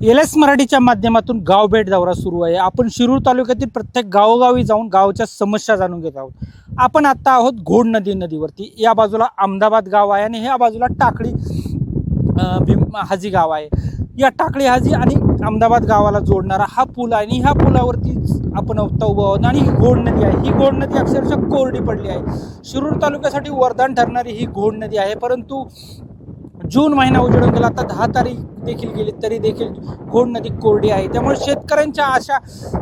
LS मराठीच्या माध्यमातून गाव भेट दौरा सुरू आहे। आपण शिरूर तालुक्यातील प्रत्येक गावोगावी जाऊन गावच्या समस्या जाणून घेत आहोत। आपण आता आहोत घोड नदीवरती। या बाजूला अहमदाबाद गाव आहे आणि ह्या बाजूला टाकळी हाजी गाव आहे। या टाकळी हाजी आणि अहमदाबाद गावाला जोडणारा हा पूल आहे आणि ह्या पुलावरती आपण उभं आहोत आणि ही घोड नदी आहे। ही घोड नदी अक्षरशः कोरडी पडली आहे। शिरूर तालुक्यासाठी वरदान ठरणारी ही घोड नदी आहे, परंतु जून महिना उजळून गेला, आता 10 तारीख देखील गेली तरी देखील घोड नदी कोरडी आहे। त्यामुळे शेतकऱ्यांच्या आशा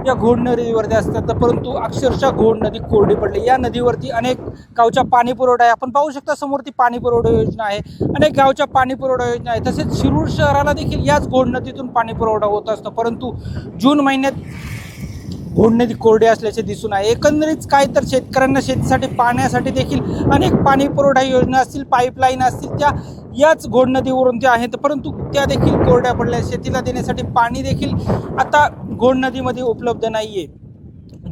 या घोड नदीवरती असतात, परंतु अक्षरशः घोड नदी कोरडी पडली। या नदीवरती अनेक गावच्या पाणी पुरवठा आहे। आपण पाहू शकता समोर ती पाणी पुरवठा योजना आहे, अनेक गावच्या पाणी पुरवठा योजना आहे। तसेच शिरूर शहराला देखील याच घोड नदीतून पाणी पुरवठा होत असतो, परंतु जून महिन्यात घोड नदी कोरडी असल्याचे दिसून आहे। एकंदरीत काय तर शेतकऱ्यांना शेतीसाठी पाण्यासाठी देखील अनेक पाणी पुरवठा योजना असतील, पाईपलाईन असतील, त्या याच घोड नदीवरून त्या आहेत, परंतु त्या देखील कोरड्या पडल्या। शेतीला देण्यासाठी पाणी देखील आता घोड नदीमध्ये उपलब्ध नाहीये।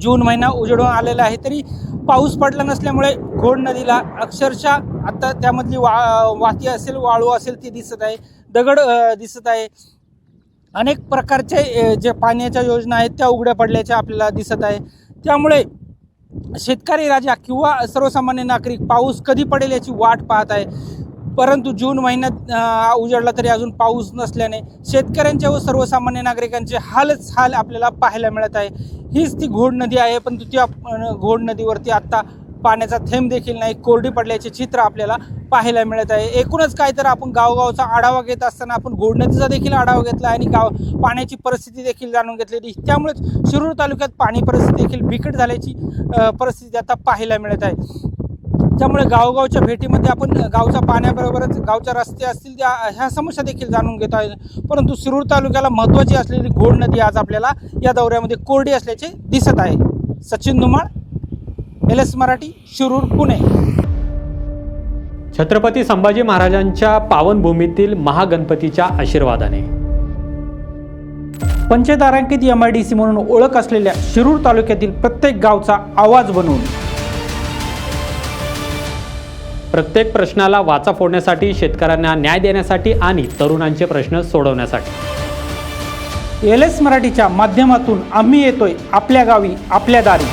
जून महिना उजळून आलेला आहे तरी पाऊस पडला नसल्यामुळे घोड नदीला अक्षरशः आता त्यामधली वाती असेल, वाळू असेल ती दिसत आहे, दगड दिसत आहे। अनेक प्रकारचे जे पाण्याच्या योजना आहेत त्या उघड्या पडल्याच्या आपल्याला दिसत आहे। त्यामुळे शेतकरी राजा किंवा सर्वसामान्य नागरिक पाऊस कधी पडेल याची वाट पाहत आहे, परंतु जून महिन्यात उजळला तरी अजून पाऊस नसल्याने शेतकऱ्यांच्या व सर्वसामान्य नागरिकांचे हाल आपल्याला पाहायला मिळत आहे। हीच ती घोड नदी आहे, परंतु त्या घोड नदीवरती आता पाण्याचा थेंब देखील नाही, कोरडी पडल्याचे चित्र आपल्याला पाहायला मिळत आहे। एकूणच काय तर आपण गावगावचा आढावा घेत असताना आपण घोड नदीचा देखील आढावा घेतला आणि पाण्याची परिस्थिती देखील जाणून घेतलेली। त्यामुळे शिरूर तालुक्यात पाणी परिस्थिती देखील बिकट झाल्याची परिस्थिती आता पाहायला मिळत आहे। त्यामुळे गावगावच्या भेटीमध्ये आपण गावच्या पाण्याबरोबरच गावच्या रस्ते असतील त्या ह्या समस्या देखील जाणून घेत आहे, परंतु शिरूर तालुक्याला महत्त्वाची असलेली घोड नदी आज आपल्याला या दौऱ्यामध्ये कोरडी असल्याचे दिसत आहे। सचिन धुमाळ, एलएस मराठी, शिरूर, पुणे। छत्रपती संभाजी महाराजांच्या पावनभूमीतील महागणपतीच्या आशीर्वादाने पंचतारांकित MIDC म्हणून ओळख असलेल्या शिरूर तालुक्यातील प्रत्येक गावचा आवाज बनवून प्रत्येक प्रश्नाला वाचा फोडण्यासाठी, शेतकऱ्यांना न्याय देण्यासाठी आणि तरुणांचे प्रश्न सोडवण्यासाठी एलएस मराठीच्या माध्यमातून आम्ही येतोय आपल्या गावी, आपल्या दारी।